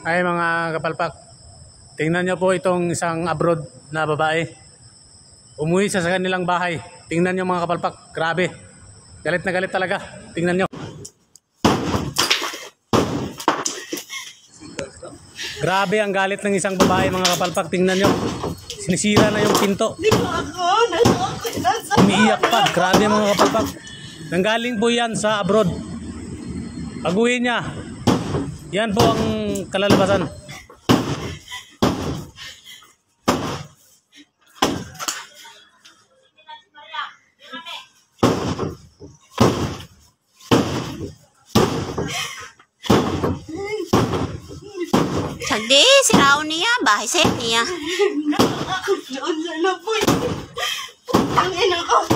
Ay mga kapalpak, tingnan nyo po itong isang abroad na babae. Umuwi sa kanilang bahay. Tingnan nyo mga kapalpak, grabe. Galit na galit talaga. Tingnan nyo. Grabe ang galit ng isang babae mga kapalpak. Tingnan nyo. Sinisira na yung pinto. Umiiyak pa. Grabe mga kapalpak. Nanggaling po yan sa abroad. Pag-uwi niya, yan po ang kalalabasan. Sagdi, siraon niya. Bahay set niya. Doon na po. Ang ina ko.